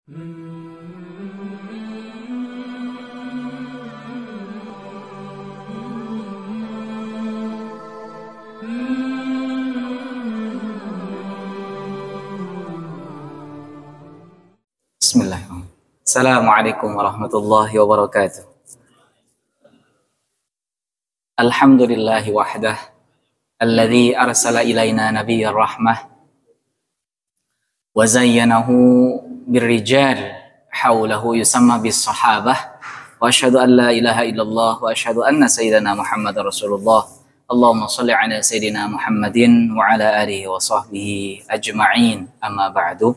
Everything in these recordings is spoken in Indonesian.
Bismillahirrahmanirrahim. Assalamualaikum warahmatullahi wabarakatuh. Alhamdulillahi wahdah alladzi arsala ilaina nabiyyar rahmah wa zayyanahu birrijal haulahu yusamma bis sahabah wa asyhadu an la ilaha illallah wa asyhadu anna sayyidana Muhammadar Rasulullah. Allahumma shalli ala sayyidina Muhammadin wa ala alihi wa sahbihi ajma'in. Amma ba'du.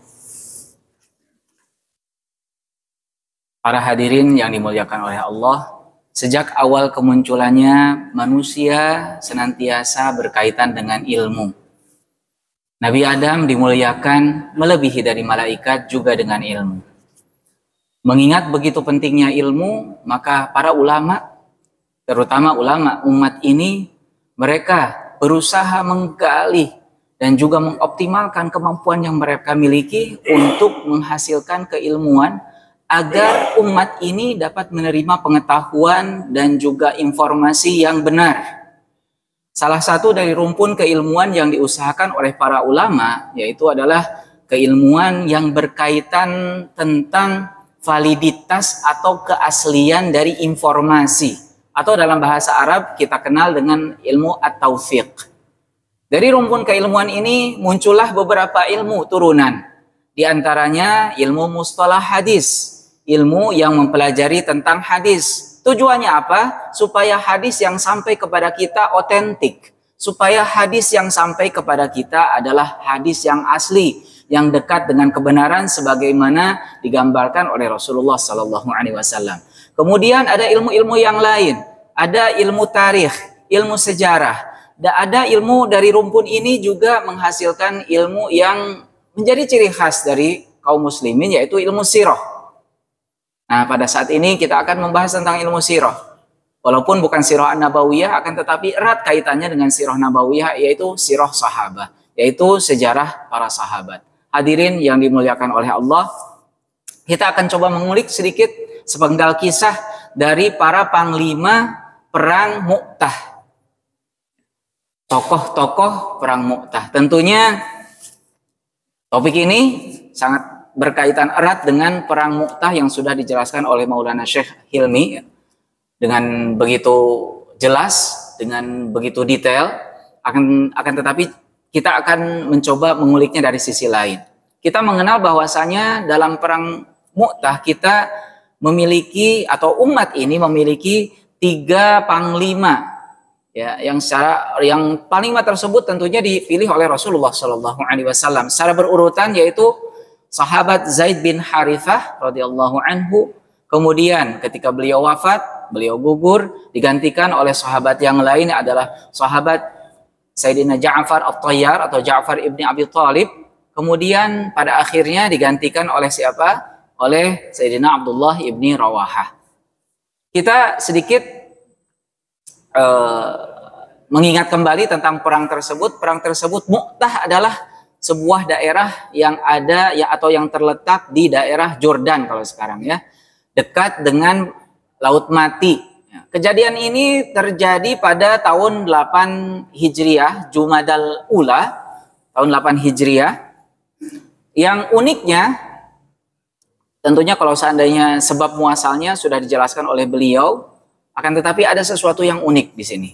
Para hadirin yang dimuliakan oleh Allah, sejak awal kemunculannya manusia senantiasa berkaitan dengan ilmu. Nabi Adam dimuliakan melebihi dari malaikat juga dengan ilmu. Mengingat begitu pentingnya ilmu, maka para ulama, terutama ulama umat ini, mereka berusaha menggali dan juga mengoptimalkan kemampuan yang mereka miliki untuk menghasilkan keilmuan agar umat ini dapat menerima pengetahuan dan juga informasi yang benar. Salah satu dari rumpun keilmuan yang diusahakan oleh para ulama yaitu adalah keilmuan yang berkaitan tentang validitas atau keaslian dari informasi, atau dalam bahasa Arab kita kenal dengan ilmu at-taufiq. Dari rumpun keilmuan ini muncullah beberapa ilmu turunan. Di antaranya ilmu mustalah hadis, ilmu yang mempelajari tentang hadis. Tujuannya apa? Supaya hadis yang sampai kepada kita otentik, supaya hadis yang sampai kepada kita adalah hadis yang asli, yang dekat dengan kebenaran sebagaimana digambarkan oleh Rasulullah SAW. Kemudian ada ilmu-ilmu yang lain, ada ilmu tarikh, ilmu sejarah, dan ada ilmu dari rumpun ini juga menghasilkan ilmu yang menjadi ciri khas dari kaum muslimin, yaitu ilmu sirah. Nah, pada saat ini kita akan membahas tentang ilmu sirah. Walaupun bukan sirah an-nabawiyah, akan tetapi erat kaitannya dengan sirah nabawiyah, yaitu sirah sahabat, yaitu sejarah para sahabat. Hadirin yang dimuliakan oleh Allah, kita akan coba mengulik sedikit sepenggal kisah dari para panglima perang Mu'tah. Tokoh-tokoh perang Mu'tah. Tentunya topik ini sangat berkaitan erat dengan perang Mu'tah yang sudah dijelaskan oleh Maulana Syekh Hilmi dengan begitu jelas, dengan begitu detail. Akan tetapi kita akan mencoba menguliknya dari sisi lain. Kita mengenal bahwasanya dalam perang Mu'tah kita memiliki, atau umat ini memiliki 3 panglima. Ya, yang panglima tersebut tentunya dipilih oleh Rasulullah SAW secara berurutan, yaitu sahabat Zaid bin Harithah radhiyallahu anhu. Kemudian ketika beliau wafat, beliau gugur, digantikan oleh sahabat yang lain adalah sahabat Sayyidina Ja'far At-Tayyar atau Ja'far ibni Abi Thalib. Kemudian pada akhirnya digantikan oleh siapa? Oleh Sayyidina Abdullah ibni Rawahah. Kita sedikit mengingat kembali tentang perang tersebut. Perang tersebut Mu'tah adalah sebuah daerah yang ada ya, atau yang terletak di daerah Jordan kalau sekarang ya, dekat dengan Laut Mati. Kejadian ini terjadi pada tahun 8 Hijriah, Jumadal Ula, tahun 8 Hijriah. Yang uniknya, tentunya kalau seandainya sebab muasalnya sudah dijelaskan oleh beliau, akan tetapi ada sesuatu yang unik di sini,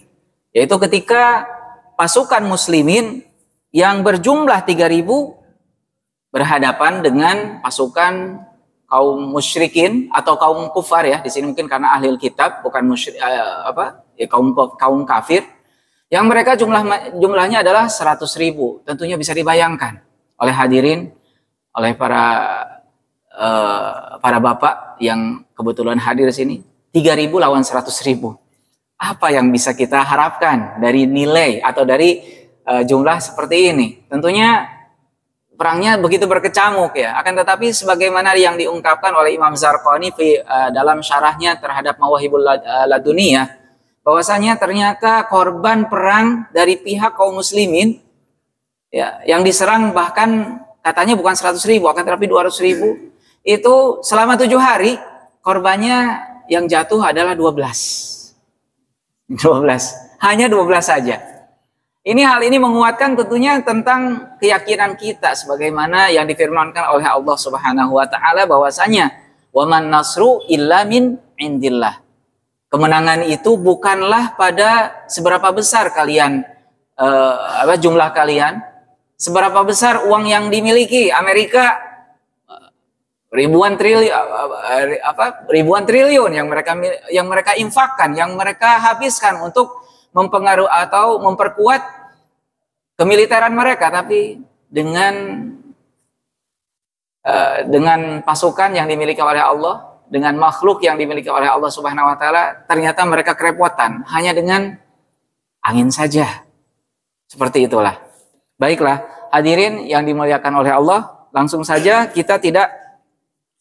yaitu ketika pasukan muslimin yang berjumlah 3.000 berhadapan dengan pasukan kaum musyrikin atau kaum kufar ya. Di sini mungkin karena ahli kitab, bukan kaum kafir, yang mereka jumlahnya adalah 100.000. Tentunya bisa dibayangkan oleh hadirin, oleh para bapak yang kebetulan hadir di sini, 3.000 lawan 100.000. Apa yang bisa kita harapkan dari nilai atau dari jumlah seperti ini? Tentunya perangnya begitu berkecamuk ya. Akan tetapi sebagaimana yang diungkapkan oleh Imam Zarqani dalam syarahnya terhadap Mawahibul Laduniyah, bahwasanya ternyata korban perang dari pihak kaum muslimin ya, yang diserang bahkan katanya bukan 100.000, akan tetapi 200.000, itu selama 7 hari korbannya yang jatuh adalah 12. 12. Hanya 12 saja. Hal ini menguatkan tentunya tentang keyakinan kita sebagaimana yang difirmankan oleh Allah Subhanahu wa taala bahwasanya waman nasru illa min indillah. Kemenangan itu bukanlah pada seberapa besar kalian jumlah kalian, seberapa besar uang yang dimiliki. Amerika ribuan triliun yang mereka infakkan, yang mereka habiskan untuk mempengaruhi atau memperkuat kemiliteran mereka, tapi dengan pasukan yang dimiliki oleh Allah, dengan makhluk yang dimiliki oleh Allah Subhanahu wa taala, ternyata mereka kerepotan hanya dengan angin saja. Seperti itulah. Baiklah, hadirin yang dimuliakan oleh Allah, langsung saja kita tidak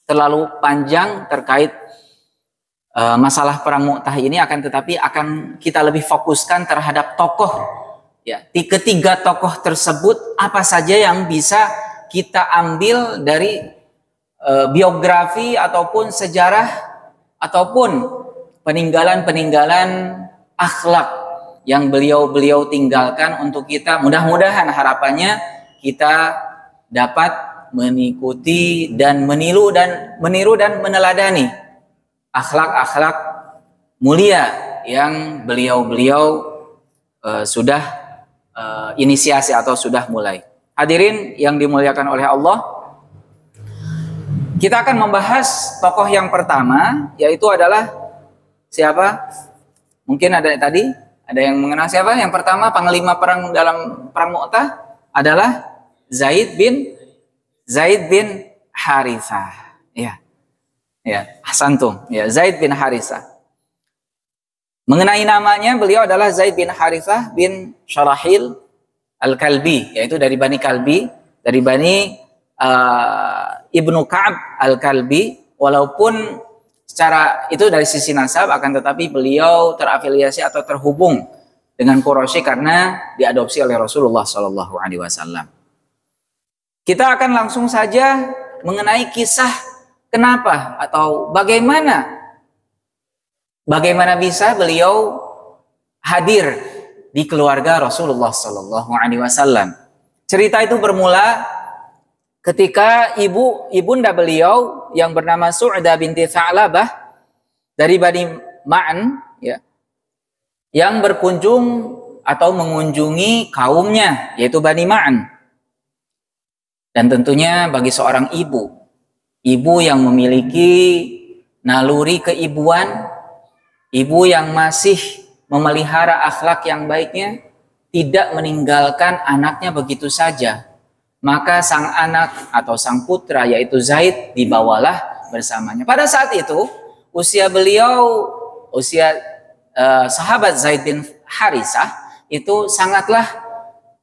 terlalu panjang terkait masalah perang Mu'tah ini, tetapi akan kita lebih fokuskan terhadap tokoh. Ya, ketiga tokoh tersebut apa saja yang bisa kita ambil dari biografi ataupun sejarah ataupun peninggalan-peninggalan akhlak yang beliau tinggalkan untuk kita. Mudah-mudahan harapannya kita dapat mengikuti dan meniru dan meneladani akhlak-akhlak mulia yang beliau sudah inisiasi atau sudah mulai. Hadirin yang dimuliakan oleh Allah, kita akan membahas tokoh yang pertama, yaitu adalah siapa? Mungkin ada yang mengenal siapa? Yang pertama panglima perang dalam perang Mu'tah adalah Zaid bin Harithah. Ya, ahsantum. Ya, Zaid bin Harithah. Mengenai namanya, beliau adalah Zaid bin Harithah bin Syarahil Al-Kalbi, yaitu dari Bani Kalbi, dari Bani Ibnu Ka'ab Al-Kalbi. Walaupun secara itu dari sisi nasab, akan tetapi beliau terafiliasi atau terhubung dengan Quraisy karena diadopsi oleh Rasulullah SAW. Kita akan langsung saja mengenai kisah kenapa atau bagaimana bisa beliau hadir di keluarga Rasulullah SAW. Cerita itu bermula ketika ibunda beliau yang bernama Su'dah binti Tha'labah dari Bani Ma'an, ya, yang berkunjung atau mengunjungi kaumnya, yaitu Bani Ma'an. Dan tentunya bagi seorang ibu yang memiliki naluri keibuan, ibu yang masih memelihara akhlak yang baiknya, tidak meninggalkan anaknya begitu saja. Maka sang anak atau sang putra yaitu Zaid dibawalah bersamanya. Pada saat itu usia sahabat Zaid bin Harithah itu sangatlah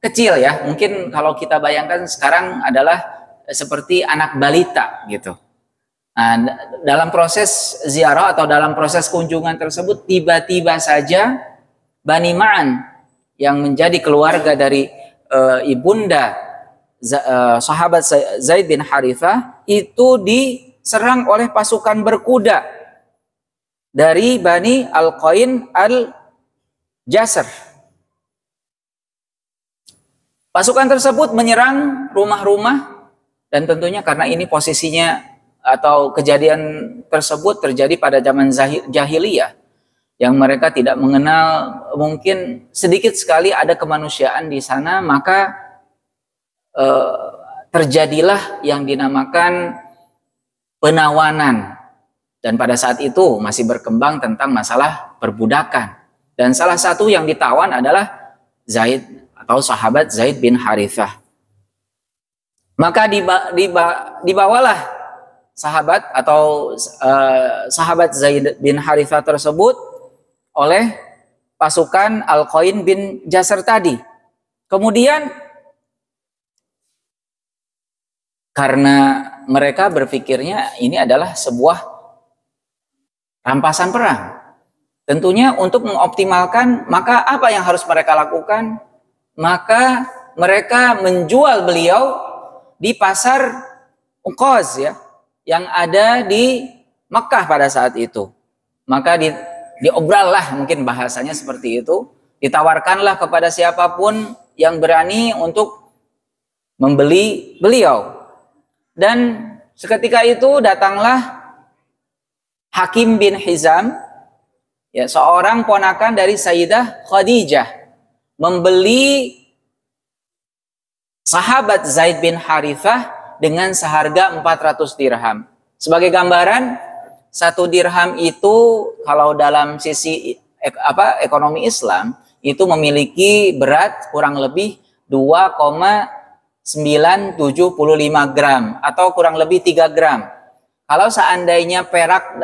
kecil, ya. Mungkin kalau kita bayangkan sekarang adalah seperti anak balita gitu. Nah, dalam proses ziarah atau dalam proses kunjungan tersebut, tiba-tiba saja Bani Ma'an yang menjadi keluarga dari ibunda sahabat Zaid bin Harithah itu diserang oleh pasukan berkuda dari Bani Al-Qain Al-Jasr. Pasukan tersebut menyerang rumah-rumah, dan tentunya karena ini posisinya atau kejadian tersebut terjadi pada zaman jahiliyah yang mereka tidak mengenal, mungkin sedikit sekali ada kemanusiaan di sana, maka terjadilah yang dinamakan penawanan. Dan pada saat itu masih berkembang tentang masalah perbudakan, dan salah satu yang ditawan adalah Zaid atau sahabat Zaid bin Harithah. Maka dibawalah sahabat atau sahabat Zaid bin Harithah tersebut oleh pasukan Al-Qain bin Jasr tadi. Kemudian karena mereka berpikirnya ini adalah sebuah rampasan perang, tentunya untuk mengoptimalkan, maka apa yang harus mereka lakukan? Maka mereka menjual beliau di pasar Uqaz, ya, yang ada di Mekah pada saat itu. Maka diobrallah, mungkin bahasanya seperti itu, ditawarkanlah kepada siapapun yang berani untuk membeli beliau. Dan seketika itu datanglah Hakim bin Hizam, ya, seorang ponakan dari Sayyidah Khadijah, membeli sahabat Zaid bin Harithah dengan seharga 400 dirham. Sebagai gambaran, 1 dirham itu kalau dalam sisi ekonomi Islam itu memiliki berat kurang lebih 2,975 gram atau kurang lebih 3 gram. Kalau seandainya perak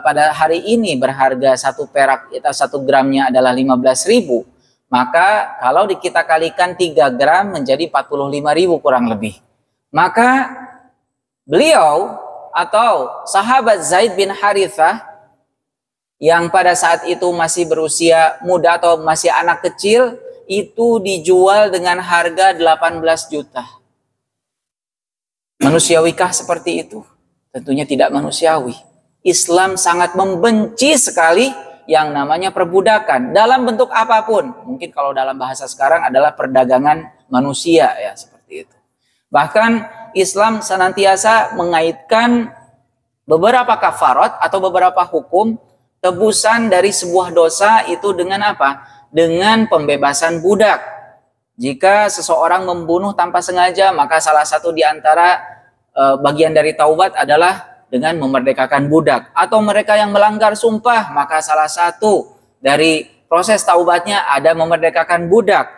pada hari ini berharga 1 perak atau 1 gramnya adalah 15.000, maka kalau kita kalikan 3 gram menjadi 45.000 kurang lebih. Maka beliau atau sahabat Zaid bin Harithah yang pada saat itu masih berusia muda atau masih anak kecil, itu dijual dengan harga 18 juta. Manusiawikah seperti itu? Tentunya tidak manusiawi. Islam sangat membenci sekali yang namanya perbudakan dalam bentuk apapun. Mungkin kalau dalam bahasa sekarang adalah perdagangan manusia, ya, seperti itu. Bahkan Islam senantiasa mengaitkan beberapa kafarat atau beberapa hukum tebusan dari sebuah dosa itu dengan apa? Dengan pembebasan budak. Jika seseorang membunuh tanpa sengaja, maka salah satu di antara bagian dari taubat adalah dengan memerdekakan budak. Atau mereka yang melanggar sumpah, maka salah satu dari proses taubatnya ada memerdekakan budak.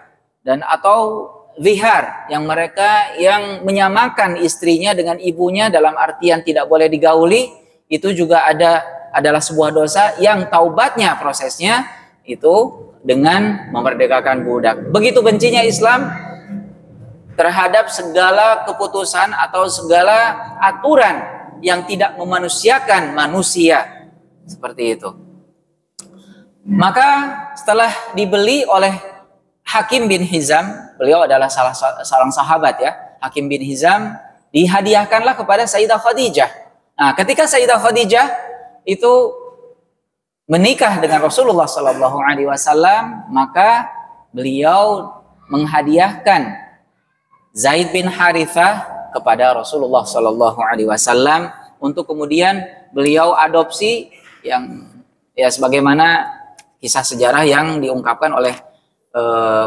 Dan atau zihar, yang mereka yang menyamakan istrinya dengan ibunya dalam artian tidak boleh digauli, itu juga adalah sebuah dosa yang taubatnya prosesnya itu dengan memerdekakan budak. Begitu bencinya Islam terhadap segala keputusan atau segala aturan yang tidak memanusiakan manusia, seperti itu. Maka setelah dibeli oleh Hakim bin Hizam, beliau adalah seorang sahabat, ya. Hakim bin Hizam dihadiahkanlah kepada Sayyidah Khadijah. Nah, ketika Sayyidah Khadijah itu menikah dengan Rasulullah SAW, maka beliau menghadiahkan Zaid bin Harithah kepada Rasulullah SAW untuk kemudian beliau adopsi, yang ya sebagaimana kisah sejarah yang diungkapkan oleh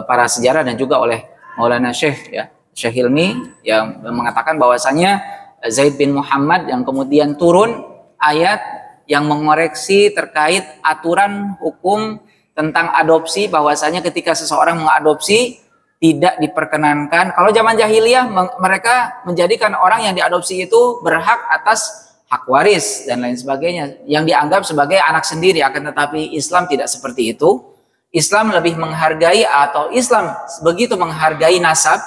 para sejarah dan juga oleh Maulana Syekh, ya, Syekh Hilmi, yang mengatakan bahwasanya Zaid bin Muhammad yang kemudian turun ayat yang mengoreksi terkait aturan hukum tentang adopsi, bahwasanya ketika seseorang mengadopsi tidak diperkenankan. Kalau zaman jahiliyah mereka menjadikan orang yang diadopsi itu berhak atas hak waris dan lain sebagainya, yang dianggap sebagai anak sendiri. Akan tetapi Islam tidak seperti itu. Islam lebih menghargai, atau Islam begitu menghargai nasab,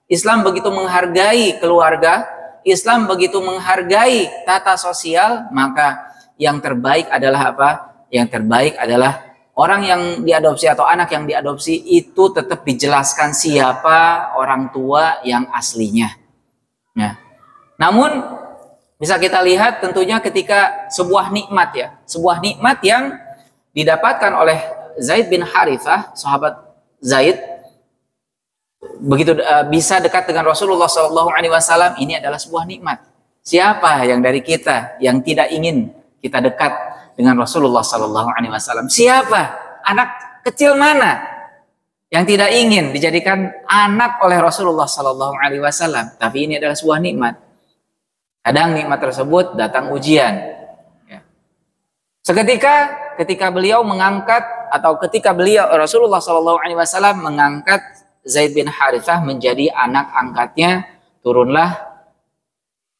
Islam begitu menghargai keluarga, Islam begitu menghargai tata sosial. Maka yang terbaik adalah apa? Yang terbaik adalah orang yang diadopsi atau anak yang diadopsi itu tetap dijelaskan siapa orang tua yang aslinya. Nah, namun bisa kita lihat tentunya ketika sebuah nikmat, ya, sebuah nikmat yang didapatkan oleh Zaid bin Harithah, sahabat Zaid, begitu bisa dekat dengan Rasulullah SAW, ini adalah sebuah nikmat. Siapa yang dari kita yang tidak ingin kita dekat dengan Rasulullah SAW? Siapa anak kecil mana yang tidak ingin dijadikan anak oleh Rasulullah SAW? Tapi ini adalah sebuah nikmat. Kadang nikmat tersebut datang ujian. Ya. Ketika beliau mengangkat, atau ketika Rasulullah SAW mengangkat Zaid bin Harithah menjadi anak angkatnya, turunlah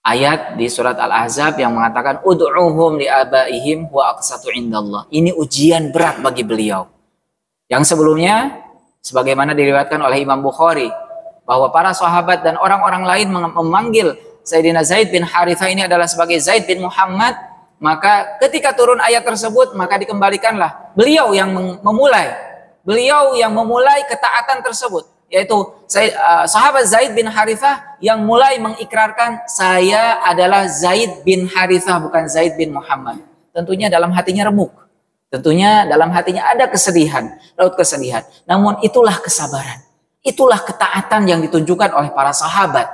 ayat di surat Al-Ahzab yang mengatakan ud'uhum li'abaihim wa aqsatu indallah. Ini ujian berat bagi beliau. Yang sebelumnya sebagaimana diriwayatkan oleh Imam Bukhari bahwa para sahabat dan orang-orang lain memanggil Sayyidina Zaid bin Harithah ini adalah sebagai Zaid bin Muhammad, maka ketika turun ayat tersebut maka dikembalikanlah beliau yang memulai ketaatan tersebut. yaitu sahabat Zaid bin Harithah yang mulai mengikrarkan saya adalah Zaid bin Harithah bukan Zaid bin Muhammad. Tentunya dalam hatinya remuk. Tentunya dalam hatinya ada kesedihan, raut kesedihan. Namun itulah kesabaran. Itulah ketaatan yang ditunjukkan oleh para sahabat.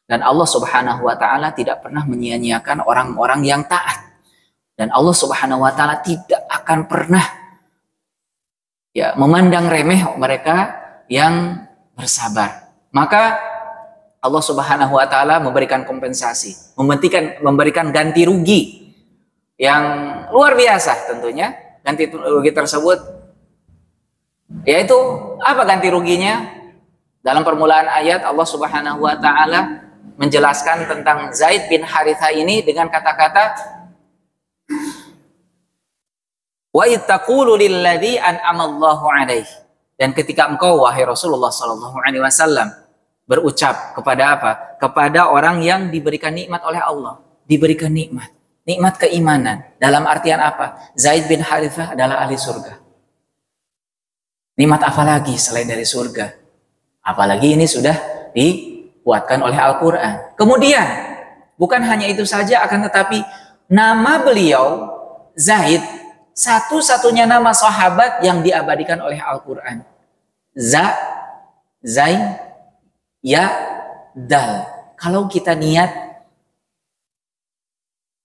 Dan Allah Subhanahu wa taala tidak pernah menyia-nyiakan orang-orang yang taat. Dan Allah Subhanahu wa taala tidak akan pernah memandang remeh mereka yang bersabar. Maka Allah Subhanahu wa taala memberikan kompensasi, memberikan ganti rugi yang luar biasa tentunya. Ganti rugi tersebut yaitu apa ganti ruginya? Dalam permulaan ayat Allah Subhanahu wa taala menjelaskan tentang Zaid bin Harithah ini dengan kata-kata wa ittaqulu lilladzi an'amallahu alaihi. Dan ketika engkau wahai Rasulullah sallallahu alaihi wasallam berucap kepada apa? Kepada orang yang diberikan nikmat oleh Allah, diberikan nikmat keimanan. Dalam artian apa? Zaid bin Harithah adalah ahli surga. Nikmat apa lagi selain dari surga? Apalagi ini sudah dikuatkan oleh Al-Qur'an. Kemudian bukan hanya itu saja, akan tetapi nama beliau Zaid satu-satunya nama sahabat yang diabadikan oleh Al-Quran. Zai, Ya, Dal. Kalau kita niat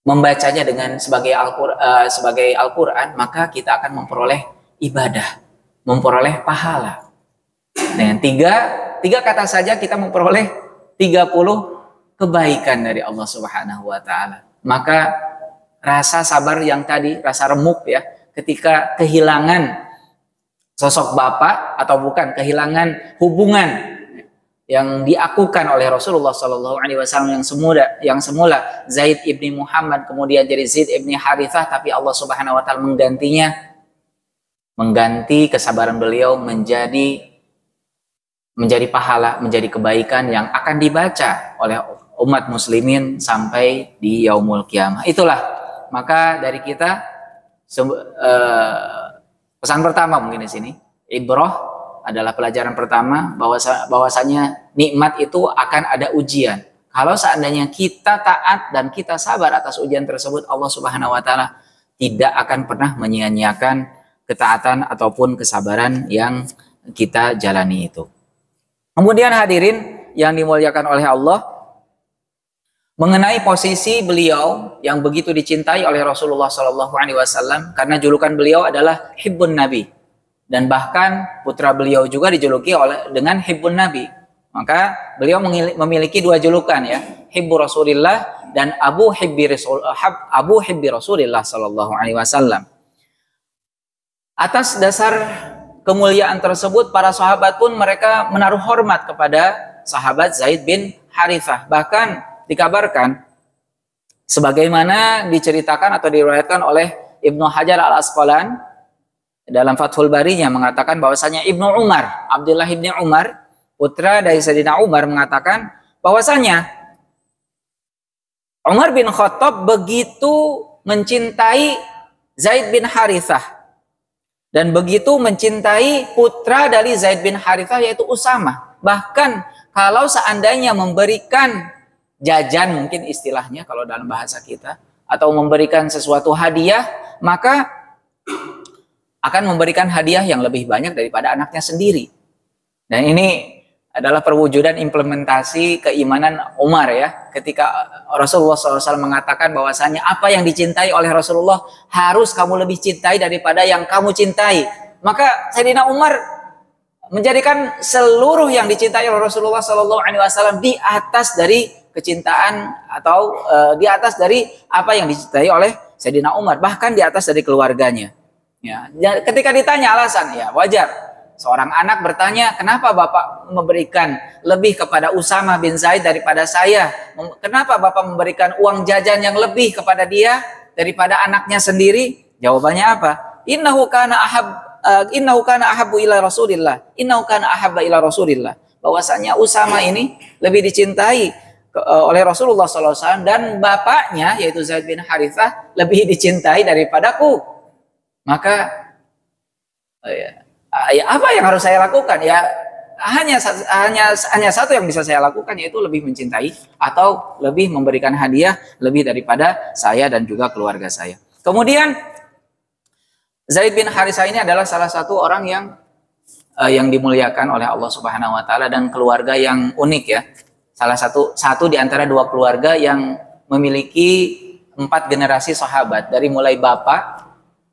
membacanya dengan sebagai Al-Quran, maka kita akan memperoleh ibadah, memperoleh pahala. Dengan tiga kata saja kita memperoleh 30 kebaikan dari Allah Subhanahu wa taala. Maka rasa sabar yang tadi, rasa remuk ya, ketika kehilangan sosok bapak atau bukan kehilangan hubungan yang diakukan oleh Rasulullah Shallallahu Alaihi Wasallam yang semula Zaid ibni Muhammad kemudian jadi Zaid ibni Harithah, tapi Allah Subhanahu Wa Taala mengganti kesabaran beliau menjadi pahala, menjadi kebaikan yang akan dibaca oleh umat muslimin sampai di yaumul kiamah. Itulah. Maka dari kita pesan pertama mungkin di sini, ibrah adalah pelajaran pertama bahwasanya nikmat itu akan ada ujian. Kalau seandainya kita taat dan kita sabar atas ujian tersebut, Allah Subhanahu wa taala tidak akan pernah menyia-nyiakan ketaatan ataupun kesabaran yang kita jalani itu. Kemudian hadirin yang dimuliakan oleh Allah, mengenai posisi beliau yang begitu dicintai oleh Rasulullah Shallallahu Alaihi Wasallam karena julukan beliau adalah Hibbun Nabi, dan bahkan putra beliau juga dijuluki dengan Hibbun Nabi. Maka beliau memiliki dua julukan ya, Hibbu Rasulillah dan Abu Hibbi Rasulillah Shallallahu Alaihi Wasallam. Atas dasar kemuliaan tersebut, para sahabat pun mereka menaruh hormat kepada sahabat Zaid bin Harithah. Bahkan dikabarkan sebagaimana diceritakan atau diriwayatkan oleh Ibnu Hajar Al-Asqalani dalam Fathul Barinya mengatakan bahwasanya Ibnu Umar, Abdullah ibni Umar, putra dari Sayyidina Umar, mengatakan bahwasanya Umar bin Khattab begitu mencintai Zaid bin Harithah dan begitu mencintai putra dari Zaid bin Harithah yaitu Usama. Bahkan kalau seandainya memberikan jajan mungkin istilahnya kalau dalam bahasa kita, atau memberikan sesuatu hadiah, maka akan memberikan hadiah yang lebih banyak daripada anaknya sendiri. Dan ini adalah perwujudan implementasi keimanan Umar ya, ketika Rasulullah SAW mengatakan bahwasanya apa yang dicintai oleh Rasulullah harus kamu lebih cintai daripada yang kamu cintai. Maka Sayyidina Umar menjadikan seluruh yang dicintai oleh Rasulullah SAW di atas dari kecintaan atau di atas dari apa yang dicintai oleh Sayyidina Umar, bahkan di atas dari keluarganya. Ya, ketika ditanya alasan, ya wajar. Seorang anak bertanya, kenapa Bapak memberikan lebih kepada Usama bin Zaid daripada saya? Kenapa Bapak memberikan uang jajan yang lebih kepada dia daripada anaknya sendiri? Jawabannya apa? Innahu kana ahabbu ila Rasulillah. Innahu kana ahabba ila Rasulillah. Bahwasanya Usama ini lebih dicintai oleh Rasulullah SAW dan bapaknya yaitu Zaid bin Harithah lebih dicintai daripadaku. Maka ya apa yang harus saya lakukan? Ya hanya satu yang bisa saya lakukan, yaitu lebih mencintai atau lebih memberikan hadiah lebih daripada saya dan juga keluarga saya. Kemudian Zaid bin Harithah ini adalah salah satu orang yang dimuliakan oleh Allah Subhanahu wa taala dan keluarga yang unik ya. Salah satu di antara dua keluarga yang memiliki 4 generasi sahabat, dari mulai bapak,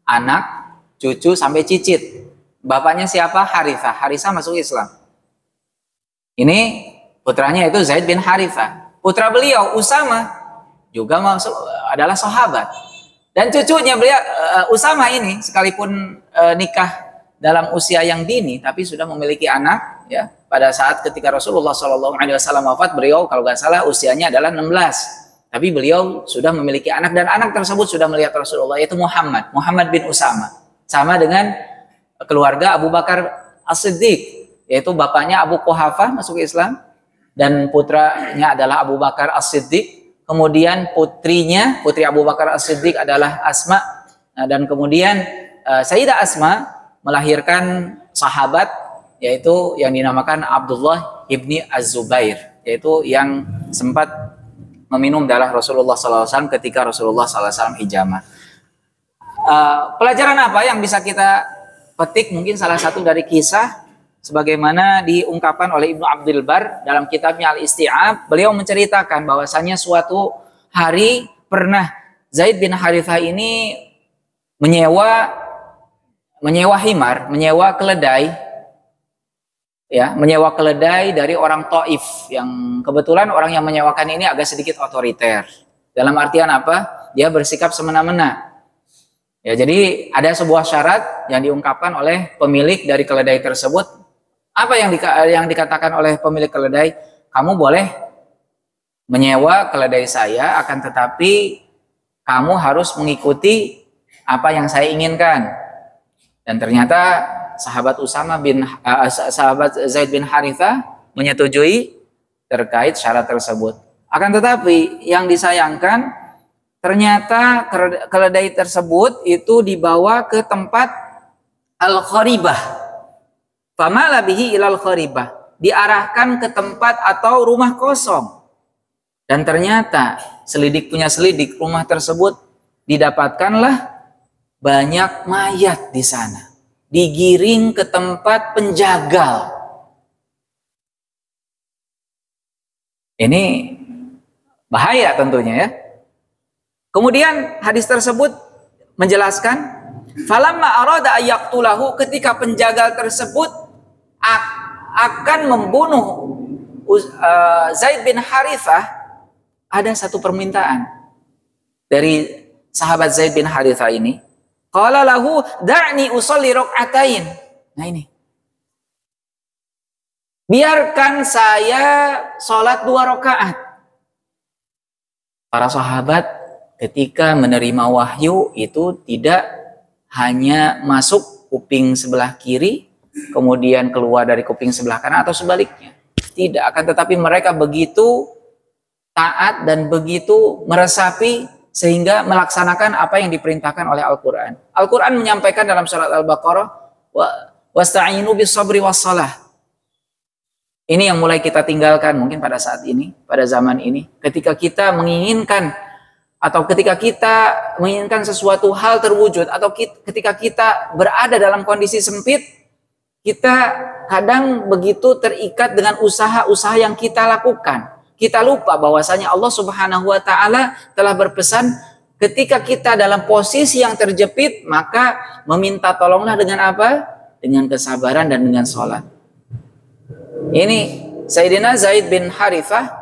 anak, cucu sampai cicit. Bapaknya siapa? Harithah. Harithah masuk Islam. Ini putranya itu Zaid bin Harithah. Putra beliau Usama juga adalah sahabat. Dan cucunya beliau Usama ini sekalipun nikah dalam usia yang dini, tapi sudah memiliki anak ya. Pada saat ketika Rasulullah SAW wafat, beliau kalau nggak salah usianya adalah 16. Tapi beliau sudah memiliki anak, dan anak tersebut sudah melihat Rasulullah, yaitu Muhammad bin Usama. Sama dengan keluarga Abu Bakar As-Siddiq, yaitu bapaknya Abu Quhafah masuk Islam, dan putranya adalah Abu Bakar As-Siddiq. Kemudian putri Abu Bakar As-Siddiq adalah Asma. Nah, dan kemudian Sayyidah Asma melahirkan sahabat, yaitu yang dinamakan Abdullah ibni Az-Zubair, yaitu yang sempat meminum darah Rasulullah SAW ketika Rasulullah SAW hijamah. Pelajaran apa yang bisa kita petik? Mungkin salah satu dari kisah sebagaimana diungkapkan oleh Ibnu Abdul Bar dalam kitabnya Al-Isti'ab. Beliau menceritakan bahwasanya suatu hari pernah Zaid bin Harithah ini menyewa keledai, ya, menyewa keledai dari orang Taif, yang kebetulan orang yang menyewakan ini agak sedikit otoriter. Dalam artian apa? Dia bersikap semena-mena. Ya, jadi ada sebuah syarat yang diungkapkan oleh pemilik dari keledai tersebut. Apa yang dikatakan oleh pemilik keledai? Kamu boleh menyewa keledai saya, akan tetapi kamu harus mengikuti apa yang saya inginkan. Dan ternyata sahabat Zaid bin Harithah menyetujui terkait syarat tersebut. Akan tetapi yang disayangkan, ternyata keledai tersebut itu dibawa ke tempat al-kharibah. Famala bihi ilal kharibah, diarahkan ke tempat atau rumah kosong. Dan ternyata selidik rumah tersebut didapatkanlah banyak mayat di sana, digiring ke tempat penjagal. Ini bahaya tentunya ya. Kemudian hadis tersebut menjelaskan, falamma arada ayyaqtulahu, ketika penjagal tersebut akan membunuh Zaid bin Harithah, ada satu permintaan dari sahabat Zaid bin Harithah ini. Qala lahu da'ni usolli rak'atain. Nah ini, biarkan saya sholat 2 rakaat. Para sahabat ketika menerima wahyu itu tidak hanya masuk kuping sebelah kiri, kemudian keluar dari kuping sebelah kanan atau sebaliknya. Tidak, akan tetapi mereka begitu taat dan begitu meresapi sehingga melaksanakan apa yang diperintahkan oleh Al-Quran. Al-Quran menyampaikan dalam surat Al-Baqarah, wasta'inu bis-sabri was-salah. Ini yang mulai kita tinggalkan mungkin pada saat ini, pada zaman ini. Ketika kita menginginkan sesuatu hal terwujud, atau ketika kita berada dalam kondisi sempit, kita kadang begitu terikat dengan usaha-usaha yang kita lakukan. Kita lupa bahwasanya Allah Subhanahu wa taala telah berpesan, ketika kita dalam posisi yang terjepit, maka meminta tolonglah dengan apa? Dengan kesabaran dan dengan sholat. Ini Sayyidina Zaid bin Harithah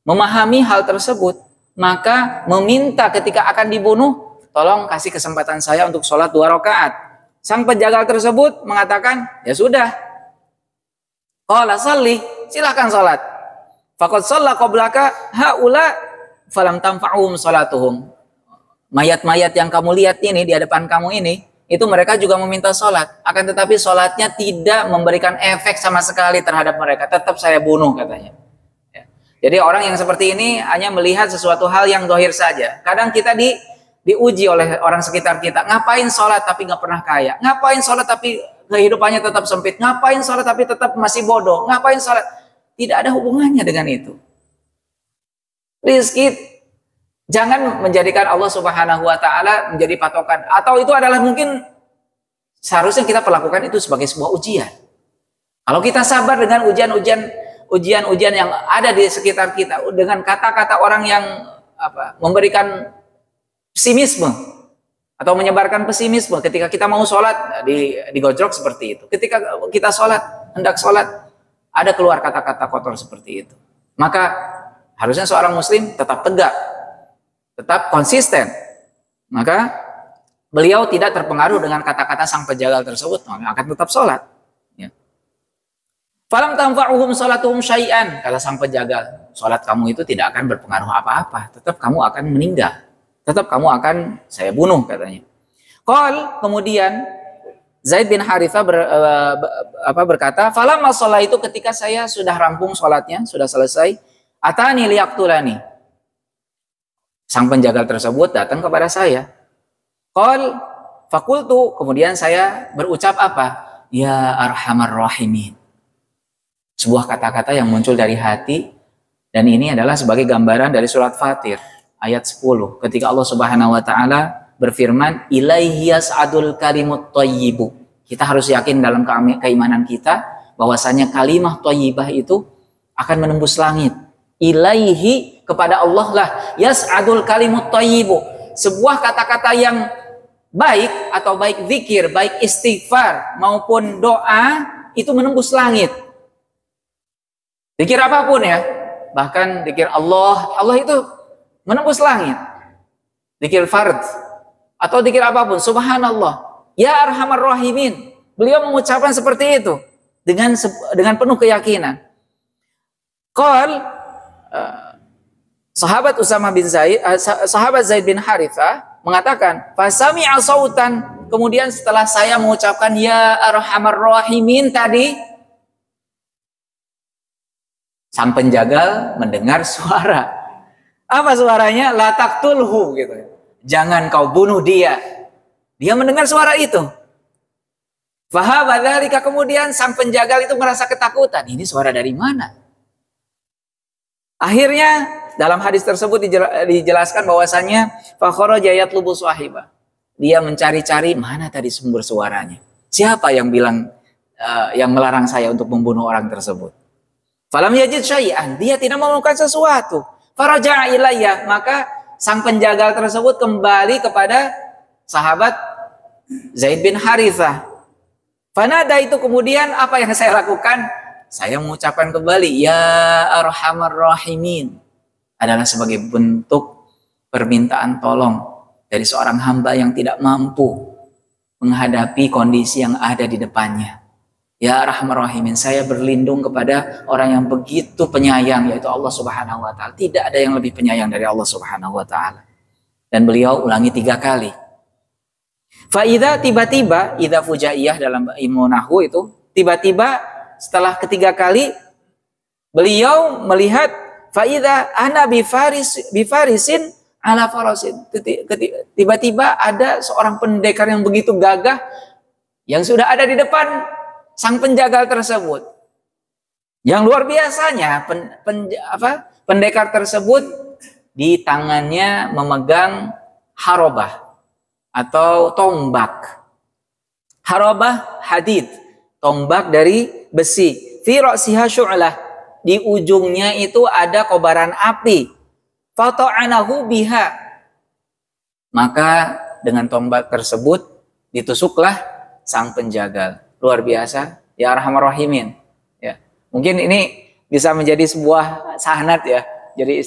memahami hal tersebut, maka meminta ketika akan dibunuh, tolong kasih kesempatan saya untuk sholat 2 rakaat. Sang penjagal tersebut mengatakan, ya sudah. Qala shalli, silakan sholat. Faqad shalla qablaka haula falam tanfa'uhum sholatuhum. Mayat-mayat yang kamu lihat ini di hadapan kamu ini, itu mereka juga meminta sholat. Akan tetapi sholatnya tidak memberikan efek sama sekali terhadap mereka. Tetap saya bunuh, katanya. Ya. Jadi orang yang seperti ini hanya melihat sesuatu hal yang zahir saja. Kadang kita diuji oleh orang sekitar kita. Ngapain sholat tapi nggak pernah kaya? Ngapain sholat tapi kehidupannya tetap sempit. Ngapain sholat tapi tetap masih bodoh? Ngapain sholat? Tidak ada hubungannya dengan itu. Rizki jangan menjadikan Allah Subhanahu wa taala menjadi patokan, atau itu adalah mungkin seharusnya kita perlakukan itu sebagai sebuah ujian. Kalau kita sabar dengan ujian yang ada di sekitar kita, dengan kata-kata orang yang memberikan pesimisme atau menyebarkan pesimisme ketika kita mau sholat, digojlok seperti itu. Ketika kita hendak sholat, ada keluar kata-kata kotor seperti itu. Maka harusnya seorang muslim tetap tegak, tetap konsisten. Maka beliau tidak terpengaruh dengan kata-kata sang penjagal tersebut, maka akan tetap sholat. Falam tanfa'uhum sholatuhum syai'an, kata sang penjagal, sholat kamu itu tidak akan berpengaruh apa-apa, tetap kamu akan meninggal, tetap kamu akan saya bunuh, katanya. Kemudian Zaid bin Harithah berkata, falamma sholaitu, ketika saya sudah rampung sholatnya, sudah selesai, atani liyaqtulani, sang penjagal tersebut datang kepada saya. Fakultu, kemudian saya berucap apa? Ya arhamar rahimin. Sebuah kata-kata yang muncul dari hati, dan ini adalah sebagai gambaran dari surat Fatir ayat 10 ketika Allah Subhanahu wa taala berfirman, ilaihi yas'adul kalimut thayyibu. Kita harus yakin dalam keimanan kita bahwasanya kalimah thayyibah itu akan menembus langit. Ilaihi, kepada Allah lah, yas'adul kalimut thayyibu. Sebuah kata-kata yang baik, atau baik zikir, baik istighfar maupun doa, itu menembus langit. Zikir apapun ya, bahkan zikir Allah itu menembus langit. Zikir fard atau zikir apapun, subhanallah, ya arhamar rahimin. Beliau mengucapkan seperti itu dengan penuh keyakinan. Sahabat Usama bin Zaid, sahabat Zaid bin Harithah mengatakan, fasami'a sautan, kemudian setelah saya mengucapkan ya arhamar rahimin tadi, sang penjagal mendengar suara. Apa suaranya? La taqtulhu, gitu. Jangan kau bunuh dia. Dia mendengar suara itu. Fahabadzalika, kemudian sang penjagal itu merasa ketakutan. Ini suara dari mana? Akhirnya dalam hadis tersebut dijelaskan bahwasanya fa kharaja yatlubu sahiba. Dia mencari-cari mana tadi sumber suaranya. Siapa yang bilang yang melarang saya untuk membunuh orang tersebut? Falam yajid syai'an, dia tidak menemukan sesuatu. Faraja'a ilayya, maka sang penjagal tersebut kembali kepada sahabat Zaid bin Harithah. Fanada, itu kemudian apa yang saya lakukan? Saya mengucapkan kembali ya arhamar rahimin, adalah sebagai bentuk permintaan tolong dari seorang hamba yang tidak mampu menghadapi kondisi yang ada di depannya. Ya arhamar rahimin, saya berlindung kepada orang yang begitu penyayang, yaitu Allah Subhanahu wa taala. Tidak ada yang lebih penyayang dari Allah Subhanahu wa taala. Dan beliau ulangi 3 kali. Faida, tiba-tiba, idza fujaiyah dalam ilmu nahwu itu, tiba-tiba setelah ketiga kali beliau melihat faida ana bifarisin ala farasin. Tiba-tiba ada seorang pendekar yang begitu gagah yang sudah ada di depan sang penjagal tersebut. Yang luar biasanya pendekar tersebut di tangannya memegang harobah atau tombak. Harobah hadid, tombak dari besi. Fi ra'siha syu'lah, di ujungnya itu ada kobaran api. Fata'anahu biha, maka dengan tombak tersebut ditusuklah sang penjagal. Luar biasa, ya arhamar rahimin. Ya, mungkin ini bisa menjadi sebuah sanad ya. Jadi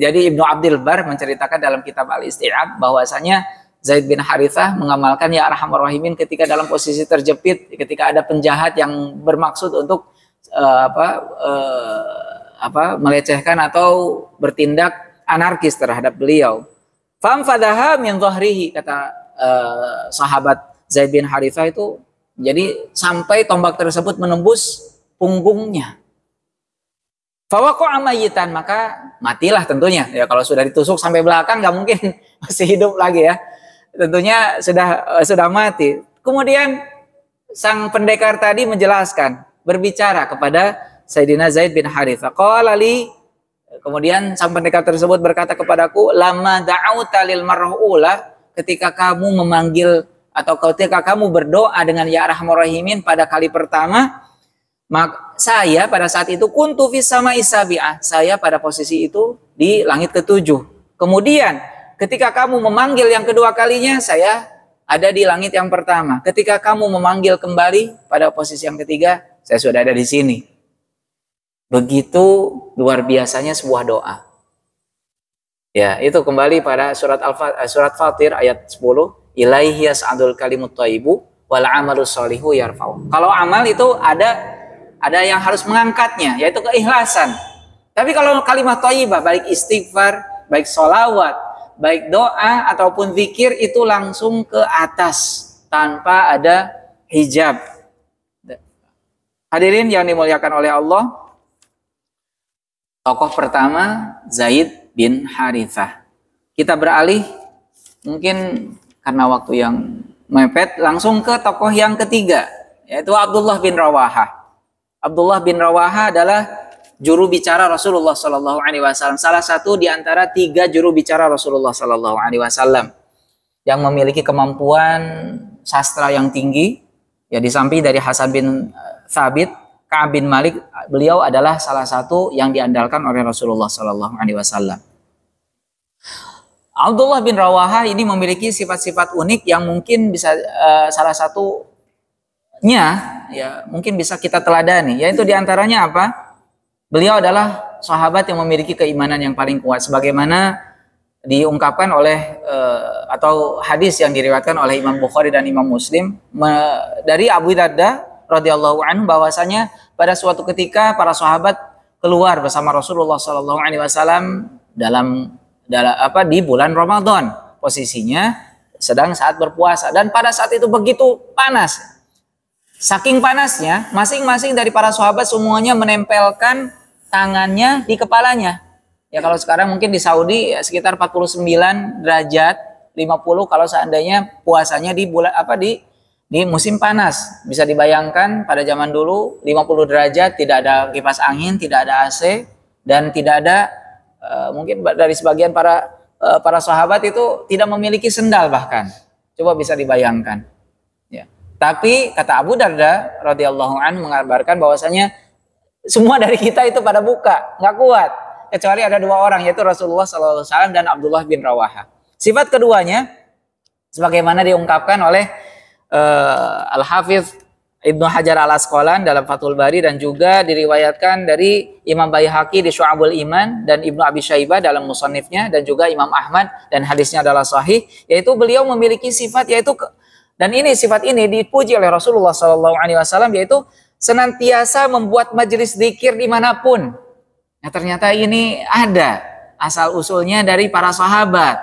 jadi Ibnu Abdul Bar menceritakan dalam kitab Al-Isti'ab bahwasanya Zaid bin Harithah mengamalkan ya arhamar rahimin ketika dalam posisi terjepit, ketika ada penjahat yang bermaksud untuk melecehkan atau bertindak anarkis terhadap beliau. Fam fadaha min dhahrihi, kata sahabat Zaid bin Harithah itu, jadi sampai tombak tersebut menembus punggungnya. Fawaqa'a mayyitan, maka matilah tentunya. Ya kalau sudah ditusuk sampai belakang nggak mungkin masih hidup lagi ya. Tentunya sudah mati. Kemudian sang pendekar tadi menjelaskan, berbicara kepada Sayyidina Zaid bin Harithah. Qala li, kemudian sang pendekar tersebut berkata kepadaku, lama da'auta lil mar'ula, ketika kamu memanggil atau ketika kamu berdoa dengan ya arhamar rahimin pada kali pertama, maka saya pada saat itu kuntu fis sama'i sabi'ah, saya pada posisi itu di langit ketujuh. Kemudian ketika kamu memanggil yang kedua kalinya, saya ada di langit yang pertama. Ketika kamu memanggil kembali pada posisi yang ketiga, saya sudah ada di sini. Begitu luar biasanya sebuah doa. Ya, itu kembali pada surat Fatir ayat 10, ilaihi yas'adul kalimut thayyibu wal amalus sholihu yarfa'u. Kalau amal itu ada yang harus mengangkatnya, yaitu keikhlasan. Tapi kalau kalimat thayyibah, baik istighfar, baik sholawat, baik doa ataupun zikir, itu langsung ke atas tanpa ada hijab. Hadirin yang dimuliakan oleh Allah, tokoh pertama Zaid bin Harithah. Kita beralih mungkin karena waktu yang mepet, langsung ke tokoh yang ketiga, yaitu Abdullah bin Rawaha. Abdullah bin Rawaha adalah juru bicara Rasulullah Sallallahu Alaihi Wasallam, salah satu di antara 3 juru bicara Rasulullah Sallallahu Alaihi Wasallam yang memiliki kemampuan sastra yang tinggi. Ya, di samping dari Hasan bin Thabit, Ka'ab bin Malik, beliau adalah salah satu yang diandalkan oleh Rasulullah Sallallahu Alaihi Wasallam. Abdullah bin Rawaha ini memiliki sifat-sifat unik yang mungkin bisa salah satunya ya mungkin bisa kita teladani, yaitu diantaranya apa? Beliau adalah sahabat yang memiliki keimanan yang paling kuat, sebagaimana diungkapkan oleh atau hadis yang diriwayatkan oleh Imam Bukhari dan Imam Muslim dari Abu Darda radhiyallahu anhu, bahwasanya pada suatu ketika para sahabat keluar bersama Rasulullah Sallallahu Alaihi Wasallam dalam di bulan Ramadan, posisinya sedang saat berpuasa, dan pada saat itu begitu panas. Saking panasnya, masing-masing dari para sahabat semuanya menempelkan tangannya di kepalanya. Ya, kalau sekarang mungkin di Saudi ya, sekitar 49 derajat, 50 kalau seandainya puasanya di bulan di musim panas. Bisa dibayangkan pada zaman dulu 50 derajat, tidak ada kipas angin, tidak ada AC, dan tidak ada mungkin dari sebagian para sahabat itu tidak memiliki sendal bahkan. Coba bisa dibayangkan. Ya. Tapi kata Abu Darda radhiyallahu anhu mengabarkan bahwasanya semua dari kita itu pada buka, nggak kuat, kecuali ada 2 orang, yaitu Rasulullah SAW dan Abdullah bin Rawaha. Sifat keduanya, sebagaimana diungkapkan oleh Al-Hafidh Ibnu Hajar Al-Asqalan dalam Fathul Bari, dan juga diriwayatkan dari Imam Baihaqi di Syu'abul Iman dan Ibnu Abi Syaibah dalam Musannifnya, dan juga Imam Ahmad, dan hadisnya adalah sahih, yaitu beliau memiliki sifat, yaitu dan ini sifat ini dipuji oleh Rasulullah SAW, yaitu senantiasa membuat majelis zikir dimanapun. Nah, ternyata ini ada asal usulnya dari para sahabat.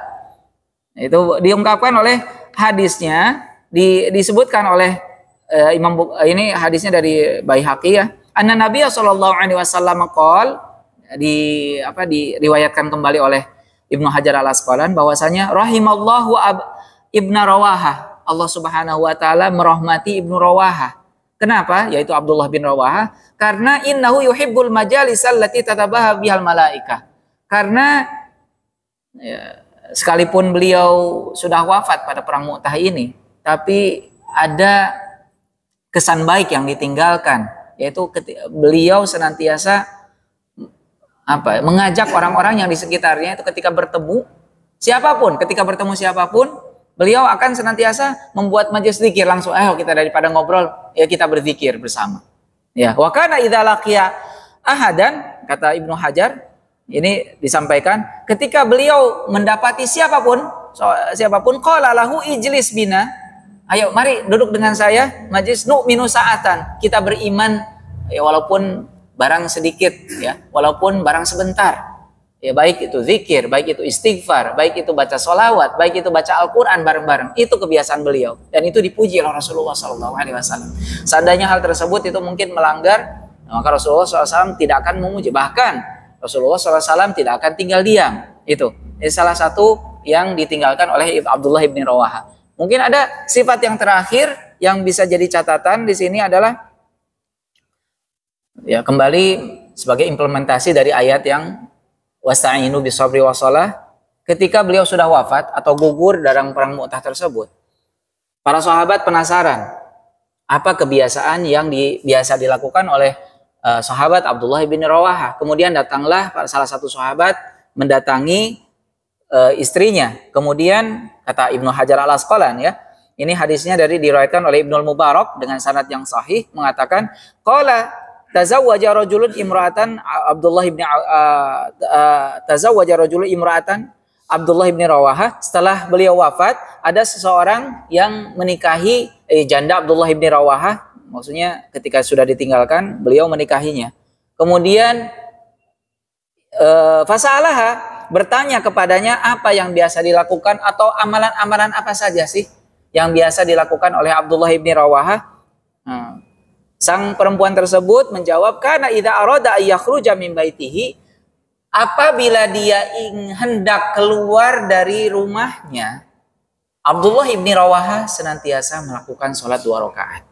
Itu diungkapkan oleh hadisnya, disebutkan oleh ini hadisnya dari Baihaqi ya. Anna Nabiya sallallahu alaihi wasallam qol, diriwayatkan kembali oleh Ibnu Hajar Al-Asqalan bahwasanya rahimallahu Ibnu Rawaha. Allah Subhanahu wa taala merahmati Ibnu Rawaha. Kenapa? Yaitu Abdullah bin Rawaha, karena innahu yuhibbul majalis allati tatabaha bihal malaikah. Karena ya, sekalipun beliau sudah wafat pada perang Mu'tah ini, tapi ada kesan baik yang ditinggalkan, yaitu beliau senantiasa mengajak orang-orang yang di sekitarnya itu ketika bertemu siapapun, beliau akan senantiasa membuat majelis zikir, langsung ayo kita daripada ngobrol ya kita berzikir bersama. Ya, wa kana idza laqiya ahadan, kata Ibnu Hajar, ini disampaikan ketika beliau mendapati siapapun qala lahu ijlis bina, ayo mari duduk dengan saya majlis nu'minu sa'atan, kita beriman ya walaupun barang sedikit ya, walaupun barang sebentar. Ya, baik itu zikir, baik itu istighfar, baik itu baca sholawat, baik itu baca Al-Quran bareng-bareng. Itu kebiasaan beliau, dan itu dipuji oleh Rasulullah SAW. Seandainya hal tersebut itu mungkin melanggar, maka Rasulullah SAW tidak akan memuji. Bahkan Rasulullah SAW tidak akan tinggal diam. Itu salah satu yang ditinggalkan oleh Abdullah bin Rawaha. Mungkin ada sifat yang terakhir, yang bisa jadi catatan di sini adalah ya kembali sebagai implementasi dari ayat yang wasta'inu bisabri wassalah. Ketika beliau sudah wafat atau gugur dalam perang Mu'tah tersebut, para sahabat penasaran apa kebiasaan yang biasa dilakukan oleh sahabat Abdullah bin Rawahah. Kemudian datanglah salah satu sahabat mendatangi istrinya. Kemudian kata Ibnu Hajar al-Asqalan, ya, ini hadisnya diriwayatkan oleh Ibnu Mubarak dengan sanad yang sahih, mengatakan qala tazawwaja rajulun imra'atan Abdullah bin Rawahah. Setelah beliau wafat, ada seseorang yang menikahi janda Abdullah bin Rawahah. Maksudnya ketika sudah ditinggalkan, beliau menikahinya. Kemudian fasalaha, bertanya kepadanya apa yang biasa dilakukan atau amalan-amalan apa saja sih yang biasa dilakukan oleh Abdullah bin Rawahah. Sang perempuan tersebut menjawab, karena idza arada ayakhruja min baitihi, apabila dia hendak keluar dari rumahnya, Abdullah bin Rawahah senantiasa melakukan sholat 2 rakaat.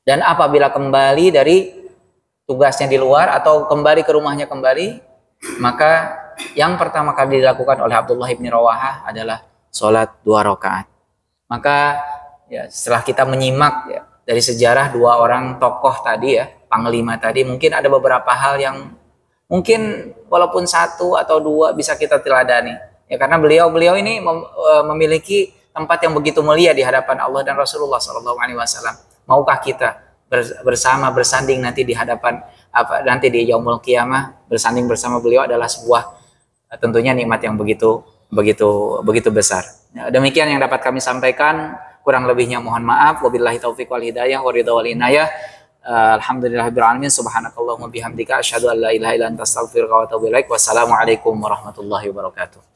Dan apabila kembali dari tugasnya di luar atau kembali ke rumahnya kembali, maka yang pertama kali dilakukan oleh Abdullah bin Rawahah adalah sholat 2 rakaat. Maka ya, setelah kita menyimak ya, dari sejarah 2 orang tokoh tadi ya, panglima tadi, mungkin ada beberapa hal yang mungkin walaupun 1 atau 2 bisa kita teladani ya, karena beliau ini memiliki tempat yang begitu mulia di hadapan Allah dan Rasulullah SAW. Maukah kita bersama bersanding nanti di hadapan nanti di yaumul qiyamah, bersanding bersama beliau adalah sebuah tentunya nikmat yang begitu besar. Ya, demikian yang dapat kami sampaikan, kurang lebihnya mohon maaf. Wabillahi taufiq wal hidayah wa ridha wal inayah. Alhamdulillahirabbil alamin, subhanakallahumma bihamdika asyhadu an la ilaha illa anta astaghfiruka wa atubu ilaik. Wassalamualaikum warahmatullahi wabarakatuh.